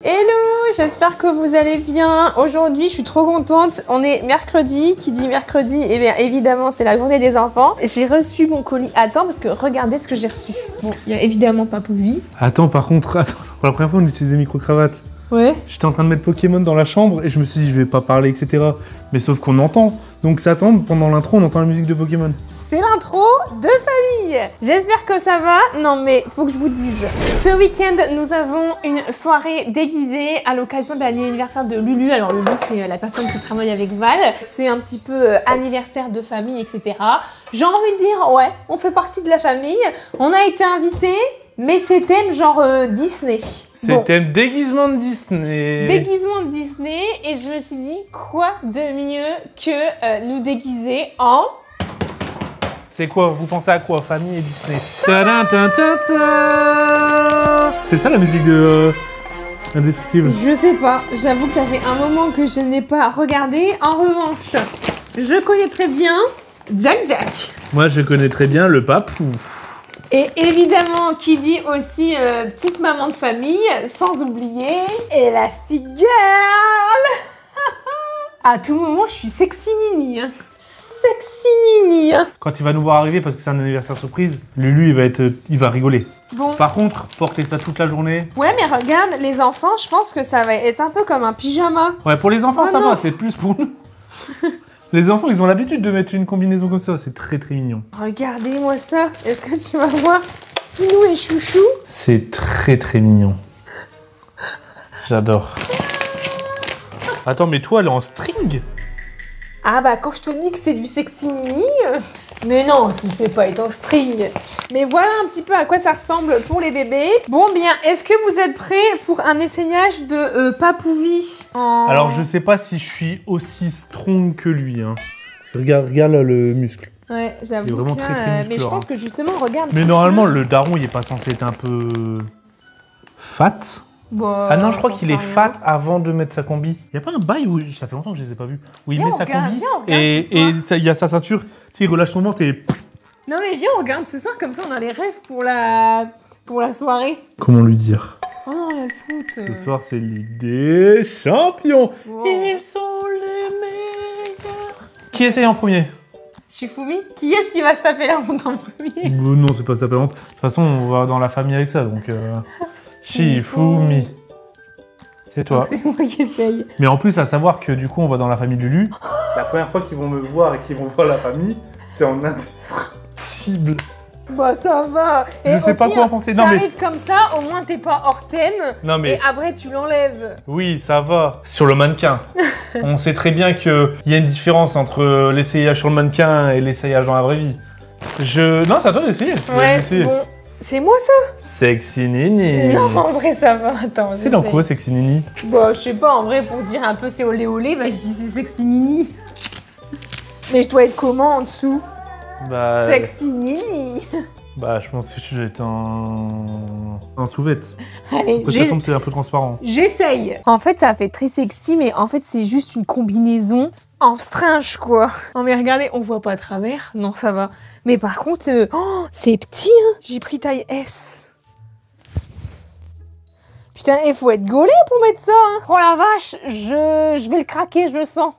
Hello, j'espère que vous allez bien. Aujourd'hui, je suis trop contente. On est mercredi. Qui dit mercredi, eh bien évidemment, c'est la journée des enfants. J'ai reçu mon colis à temps parce que regardez ce que j'ai reçu. Bon, il y a évidemment pas Pouvi. Attends, par contre, pour la première fois, on utilisait micro-cravate. Ouais. J'étais en train de mettre Pokémon dans la chambre et je me suis dit, je vais pas parler, etc. Mais sauf qu'on entend. Donc ça tombe, pendant l'intro, on entend la musique de Pokémon. C'est l'intro de famille. J'espère que ça va. Non mais faut que je vous dise. Ce week-end, nous avons une soirée déguisée à l'occasion de l'anniversaire de Lulu. Alors Lulu, c'est la personne qui travaille avec Val. C'est un petit peu anniversaire de famille, etc. J'ai envie de dire, ouais, on fait partie de la famille. On a été invités, mais c'est thème genre Disney. C'était un déguisement de Disney. Déguisement de Disney. Et je me suis dit, quoi de mieux que nous déguiser en... C'est quoi? Vous pensez à quoi? Famille et Disney. C'est ça la musique de Indescriptible? Je sais pas, j'avoue que ça fait un moment que je n'ai pas regardé. En revanche, je connais très bien Jack Jack. Moi je connais très bien le papou. Et évidemment, qui dit aussi petite maman de famille, sans oublier Elastic Girl. À tout moment, je suis sexy Nini. Hein. Sexy Nini. Hein. Quand il va nous voir arriver, parce que c'est un anniversaire surprise, Lulu il va rigoler. Bon. Par contre, porter ça toute la journée. Ouais, mais regarde, les enfants, je pense que ça va être un peu comme un pyjama. Ouais, pour les enfants, oh ça non. va, c'est plus pour nous. Les enfants, ils ont l'habitude de mettre une combinaison comme ça, c'est très très mignon. Regardez-moi ça. Est-ce que tu vas voir Tinou et Chouchou? C'est très très mignon. J'adore. Attends, mais toi, elle est en string? Ah bah quand je te dis que c'est du sexy Nini... Mais non, ça ne fait pas être en string. Mais voilà un petit peu à quoi ça ressemble pour les bébés. Bon bien, est-ce que vous êtes prêts pour un essayage de Papouvi en... Alors je sais pas si je suis aussi strong que lui. Hein. Regarde là le muscle. Ouais, j'avoue. Il est vraiment très musclé. Mais je pense que justement, regarde... Mais normalement, le daron, il est pas censé être un peu... fat? Bon, ah non, je crois qu'il est fat avant de mettre sa combi. Il y a pas un bail où, ça fait longtemps que je les ai pas vus, où il met sa combi et il y a sa ceinture, tu sais, il relâche son ventre et... Non mais viens, on regarde ce soir, comme ça on a les rêves pour la soirée. Comment lui dire? Oh non, il y a le foot. Ce soir, c'est Ligue des Champions. Wow. Ils sont les meilleurs. Qui essaye en premier? Shifumi? Qui est-ce qui va se taper la honte en premier? Non, c'est pas se taper la honte. De toute façon, on va dans la famille avec ça, donc... Shifumi. C'est toi. C'est moi qui essaye. Mais en plus, à savoir que du coup, on va dans la famille Lulu. La première fois qu'ils vont me voir et qu'ils vont voir la famille, c'est en indestructible. Bah ça va. Et je sais pas quoi en penser. Non mais t'arrives comme ça, au moins t'es pas hors thème. Non mais. Et après tu l'enlèves. Oui, ça va. Sur le mannequin, on sait très bien qu'il y a une différence entre l'essayage sur le mannequin et l'essayage dans la vraie vie. Non, c'est à toi d'essayer. Ouais. Bon. C'est moi ça? Sexy Nini. Non, en vrai ça va. Attends. C'est dans quoi Sexy Nini? Bah je sais pas, en vrai pour dire un peu c'est olé olé, bah je dis c'est Sexy Nini. Mais je dois être comment en dessous? Bah... Sexy Nini. Bah je pense que je vais être en sous-vête. Allez, après ça tombe, c'est un peu transparent. J'essaye. En fait ça fait très sexy, mais en fait c'est juste une combinaison en stringe quoi. Non mais regardez, on voit pas à travers. Non ça va. Mais par contre, c'est petit hein. J'ai pris taille S. Putain, il faut être gaulé pour mettre ça hein. Oh la vache, je vais le craquer, je le sens.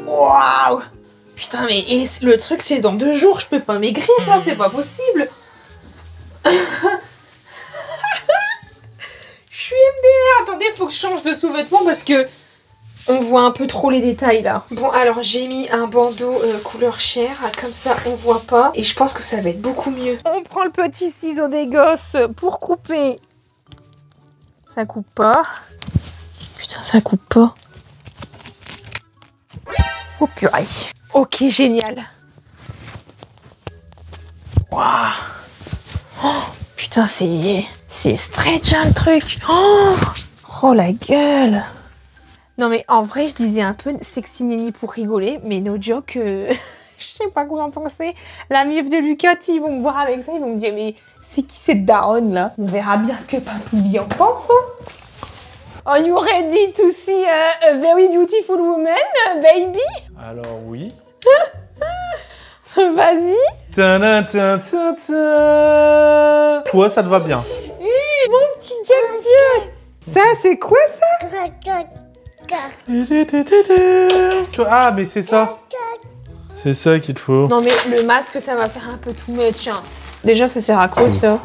Waouh. Putain mais le truc c'est dans 2 jours, je peux pas maigrir là, c'est pas possible. Je suis MDR. Attendez, faut que je change de sous-vêtements parce que on voit un peu trop les détails là. Bon alors j'ai mis un bandeau couleur chair, comme ça on voit pas. Et je pense que ça va être beaucoup mieux. On prend le petit ciseau des gosses pour couper. Ça coupe pas. Putain ça coupe pas. Oh purée. Ok génial. Waouh. Oh, putain c'est stretch hein, le truc. Oh la gueule. Non mais en vrai je disais un peu Sexy Nini pour rigoler, mais no joke, je sais pas quoi en penser. La meuf de Lucas, ils vont me voir avec ça, ils vont me dire mais c'est qui cette daronne là? On verra bien ce que Papouvi en pense. Hein. Are you ready to see a very beautiful woman, baby? Alors oui. Vas-y. Ta-da, ta-ta-ta. Toi, ça te va bien. Mon petit Jack Jack. Ça, c'est quoi ça? Ah, mais c'est ça. C'est ça qu'il te faut. Non mais le masque, ça va faire un peu too much. Hein. Déjà, ça sert à quoi ça?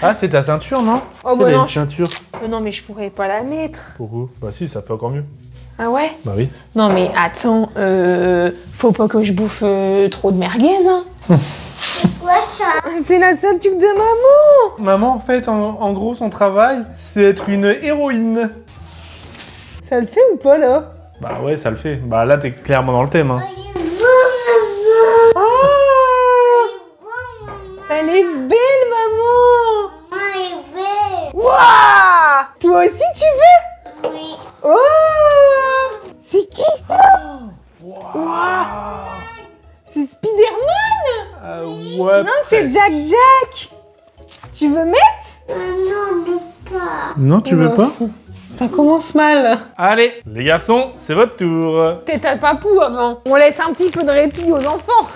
Ah, c'est ta ceinture, non? Oh, Si, bah elle a non, une ceinture. Non mais je pourrais pas la mettre. Pourquoi? Bah si, ça fait encore mieux. Ah ouais? Bah oui. Non mais attends, faut pas que je bouffe trop de merguez. Hein. C'est la ceinture de maman. Maman, en fait, en gros, son travail, c'est être une héroïne. Ça le fait ou pas là? Bah ouais, ça le fait. Bah là, t'es clairement dans le thème. Hein. Elle est belle, maman! Wouah! Toi aussi, tu veux? Oui. Oh! C'est qui ça? Wouah! C'est Spider-Man? Ouais. Non, c'est Jack Jack! Tu veux mettre? Non, tu veux pas? Ça commence mal. Allez, les garçons, c'est votre tour. T'es à papou avant. On laisse un petit peu de répit aux enfants.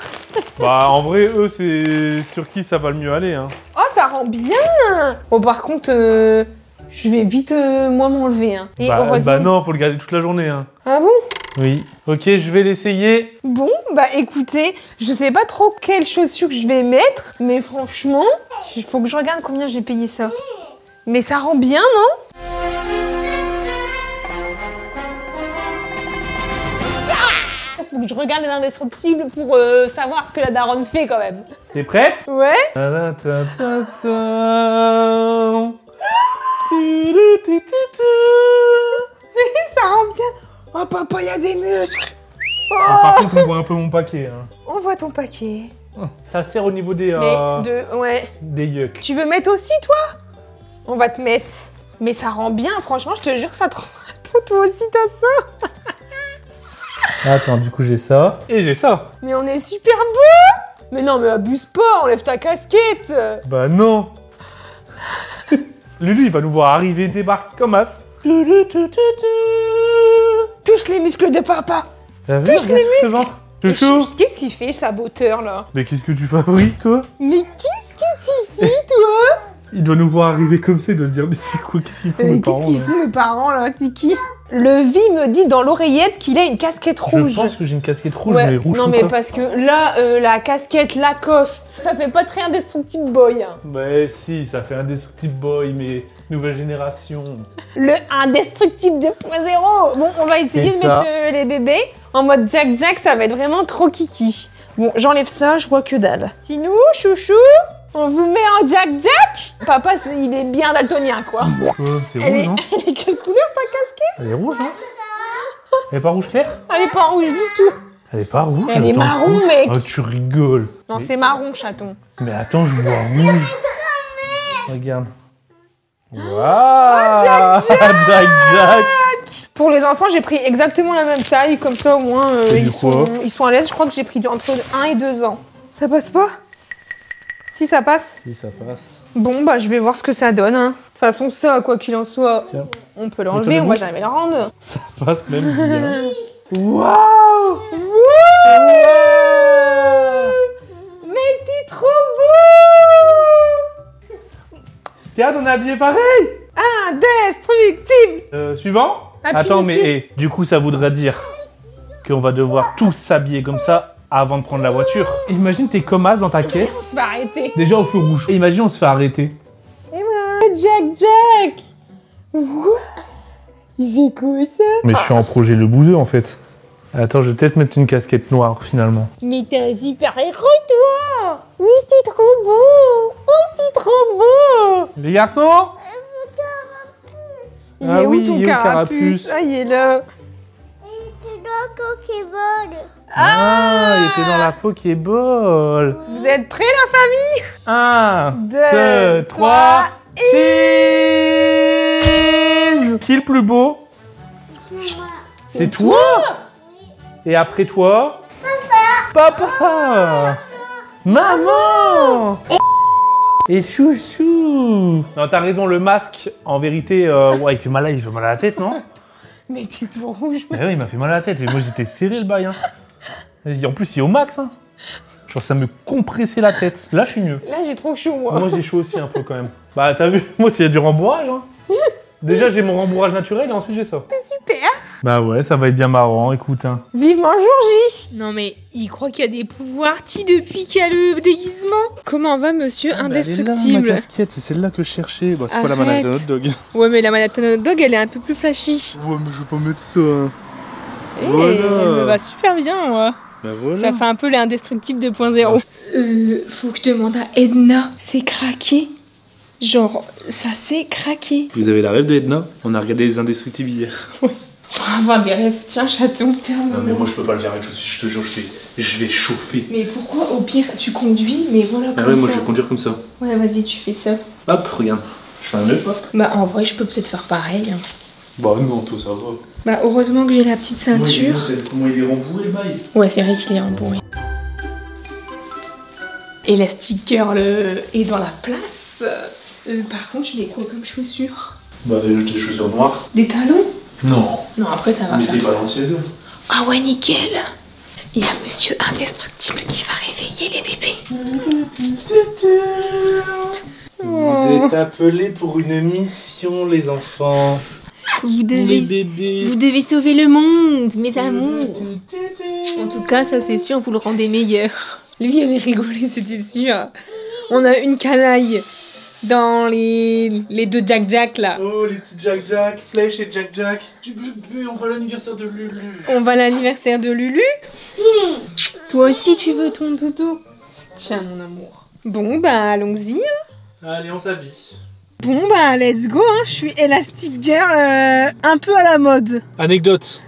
Bah, en vrai, eux, c'est sur qui ça va le mieux aller. Hein. Oh, ça rend bien! Bon, par contre, je vais vite, moi, m'enlever. Hein. Et heureusement... Bah non, faut le garder toute la journée. Hein. Ah bon? Oui. Ok, je vais l'essayer. Bon, bah écoutez, je sais pas trop quelles chaussures je vais mettre, mais franchement, il faut que je regarde combien j'ai payé ça. Mais ça rend bien, non? Faut que je regarde les indestructibles pour savoir ce que la daronne fait quand même. T'es prête? Ouais? Ça rend bien. Oh papa, il y a des muscles. Par contre, on voit un peu mon paquet. Hein. On voit ton paquet. Ça sert au niveau des, Ouais. des yucks. Tu veux mettre aussi, toi? On va te mettre. Mais ça rend bien, franchement, je te jure, ça te rend... Toi aussi, t'as ça. Attends, du coup, j'ai ça. Et j'ai ça. Mais on est super beau. Mais non, mais abuse pas, enlève ta casquette. Bah non. Lulu, il va nous voir arriver, débarque comme as. Touche les muscles de papa. T'as vu, Touche les muscles. Chouchou. Qu'est-ce qu'il fait, saboteur, là? Mais qu'est-ce que tu fabriques, toi? Mais qu'est-ce que tu fais, toi? Il doit nous voir arriver comme ça, il doit se dire, mais c'est quoi? Qu'est-ce qu'ils font, mes Qu'est-ce parents qu'ils là font, mes parents, là? C'est qui? Levi me dit dans l'oreillette qu'il a une casquette rouge. Je pense que j'ai une casquette rouge, Ouais, mais rouge non comme mais ça. parce que là, la casquette Lacoste, ça fait pas très indestructible boy. Hein. Mais si, ça fait Indestructible Boy, mais nouvelle génération. Le indestructible 2.0. Bon, on va essayer C'est de ça. mettre les bébés en mode Jack Jack, ça va être vraiment trop kiki. Bon, j'enlève ça, je vois que dalle. Tinou, chouchou, on vous met en Jack Jack. Papa, il est bien daltonien, quoi. C'est Elle rouge, est... non? Elle est quelle couleur, ta casquette? Elle est rouge, hein? Elle est pas rouge clair? Elle est pas rouge du tout. Elle est pas rouge? Elle est attends. marron, mec. Oh, tu rigoles. Non, Mais- c'est marron, chaton. Mais attends, je vois rouge. Regarde. Waouh! Jack Jack Jack! Pour les enfants, j'ai pris exactement la même taille, comme ça au moins C'est du quoi ils sont à l'aise. Je crois que j'ai pris entre 1 et 2 ans. Ça passe pas? Si ça passe. Si ça passe. Bon, bah je vais voir ce que ça donne. Hein. De toute façon, ça, quoi qu'il en soit, Tiens. on peut l'enlever, on va jamais le rendre. Ça passe même bien. Waouh! Mais t'es trop beau! Regarde, on est habillés pareil! Indestructible! Suivant? Appuie Attends, mais dessus. du coup, ça voudrait dire qu'on va devoir tous s'habiller comme ça avant de prendre la voiture. Imagine, t'es comme as dans ta caisse, On se va arrêter. déjà au feu rouge. Et imagine, on se fait arrêter. Et voilà! Jack Jack! Ouah. C'est quoi ça? Mais je suis en projet le bouseux en fait. Attends, je vais peut-être mettre une casquette noire finalement. Mais t'es un super héros, toi! Oui, t'es trop beau! Oh, t'es trop beau! Les garçons? Il Ah est où oui, ton il est où le carapuce? carapuce? Ah, il est là! C'est dans Pokémon. Ah, il était dans la Pokéball. Vous êtes prêts, la famille? 1, 2, 2, 3, cheese! Qui est le plus beau? C'est toi? Et après toi? Papa! Maman! Et chouchou! Non, t'as raison, le masque, en vérité, ouais, il fait mal à la tête, non? Mais t'es tout rouge. Mais oui, il m'a fait mal à la tête et moi j'étais serré le bail. Hein. En plus, il est au max. Hein. Genre ça me compressait la tête. Là je suis mieux. Là, j'ai trop chaud, moi. Moi j'ai chaud aussi un peu quand même. Bah t'as vu, moi s'il y a du rembourrage, hein. Déjà j'ai mon rembourrage naturel et ensuite j'ai ça. Super. Bah ouais, ça va être bien marrant, écoute. Hein. Vivement jour J. Non mais, il croit qu'il y a des pouvoirs depuis qu'il y a le déguisement. Comment va monsieur indestructible? ma casquette, c'est celle-là que je cherchais. Bah c'est pas la Arrête. manette d'un hot dog. Ouais mais la manette de dog, elle est un peu plus flashy. Ouais mais je vais pas mettre ça. Hein. Eh, Voilà. elle me va super bien, moi. Bah voilà. Ça fait un peu les indestructibles 2.0. Faut que je demande à Edna. C'est craqué. Genre, ça s'est craqué. Vous avez la rêve d'Edna? On a regardé les indestructibles hier. Pour avoir des rêves, tiens chaton. Non mais moi je peux pas le faire avec tout de suite, je te jure, je vais chauffer. Mais pourquoi au pire tu conduis, mais voilà comme Ah ouais, moi ça. je vais conduire comme ça. Ouais, vas-y, tu fais ça. Hop, regarde. Je fais un nœud, hop. Bah en vrai, je peux peut-être faire pareil. Hein. Bah non, toi ça va. Bah heureusement que j'ai la petite ceinture. Comment il est rembourré le bail? Ouais, c'est vrai qu'il est rembourré. Et la sticker est dans la place. Par contre, je mets quoi comme chaussures? Bah des chaussures noires. Des talons? Non. Non, après ça va Mais faire. t'es pas l'ancienne. Ah ouais, nickel. Il y a Monsieur Indestructible qui va réveiller les bébés. Vous êtes appelés pour une mission, les enfants. Vous Les bébés. devez sauver le monde, mes amours. En tout cas, ça c'est sûr, vous le rendez meilleur. Lui, elle est rigolée, c'était sûr. On a une canaille dans les deux Jack-Jack là. Oh, les petits Jack-Jack, Flèche et Jack-Jack. Du bébé, on va à l'anniversaire de Lulu. On va à l'anniversaire de Lulu. Toi aussi, tu veux ton dodo? Tiens, mon amour. Bon, bah, allons-y. Allez, on s'habille. Bon, bah, let's go. Hein. Je suis Elastic Girl, un peu à la mode. Anecdote.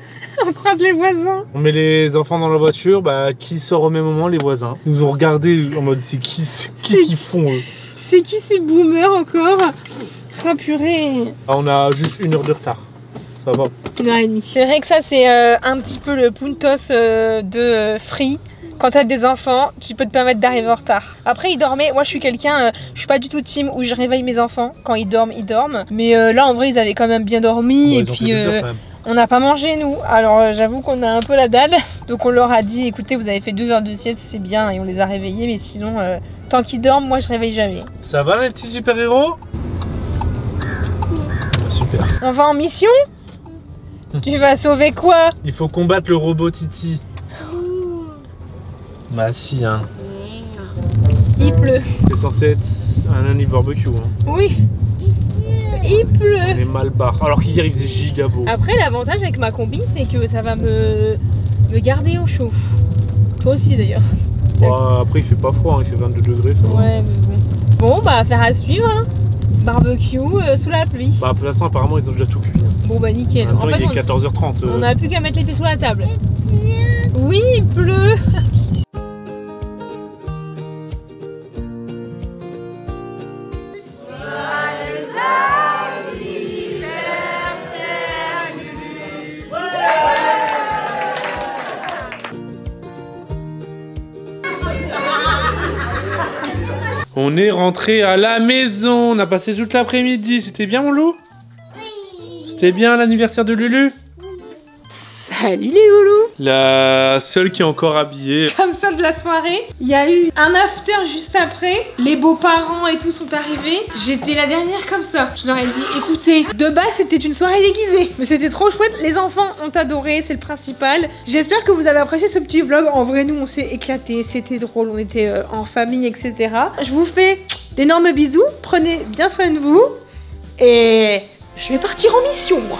On croise les voisins. On met les enfants dans la voiture, bah qui sort au même moment? Les voisins. Ils nous ont regardé en mode qu'est-ce qu'ils font eux? C'est qui ces boomers encore? Ah purée. Ah, on a juste 1 heure de retard. Ça va. 1h30. C'est vrai que ça c'est un petit peu le puntos de Free. Quand t'as des enfants, tu peux te permettre d'arriver en retard. Après ils dormaient, moi je suis quelqu'un, je suis pas du tout team où je réveille mes enfants. Quand ils dorment, ils dorment. Mais là en vrai ils avaient quand même bien dormi. Bon, et ils ont puis fait 2 heures, quand même. on n'a pas mangé nous. Alors j'avoue qu'on a un peu la dalle. Donc on leur a dit écoutez vous avez fait 2 heures de sieste, c'est bien. Et on les a réveillés. Mais sinon tant qu'ils dorment, moi je réveille jamais. Ça va mes petits super-héros? Super. On va en mission? Tu vas sauver quoi? Il faut combattre le robot Titi. Bah si hein. Il pleut. C'est censé être un anniv barbecue hein. Oui. Il pleut. On est mal barre. Alors qu'hier il faisait giga beau. Après l'avantage avec ma combi c'est que ça va me garder au chaud. Toi aussi d'ailleurs. Bah, après il fait pas froid, hein. Il fait 22 degrés ça va. Ouais mais bon bah affaire à suivre hein. Barbecue sous la pluie. Bah pour l'instant apparemment ils ont déjà tout cuit. Hein. Bon bah nickel. En même temps, En fait il est 14h30. on a plus qu'à mettre les pieds sous la table. Oui il pleut. On est rentré à la maison, on a passé toute l'après-midi, c'était bien mon loup? C'était bien l'anniversaire de Lulu? Salut les loulous. La seule qui est encore habillée. Comme ça de la soirée, il y a eu un after juste après. Les beaux-parents et tout sont arrivés. J'étais la dernière comme ça. Je leur ai dit, écoutez, de base c'était une soirée déguisée. Mais c'était trop chouette, les enfants ont adoré, c'est le principal. J'espère que vous avez apprécié ce petit vlog. En vrai, nous on s'est éclatés, c'était drôle, on était en famille, etc. Je vous fais d'énormes bisous, prenez bien soin de vous. Et je vais partir en mission moi.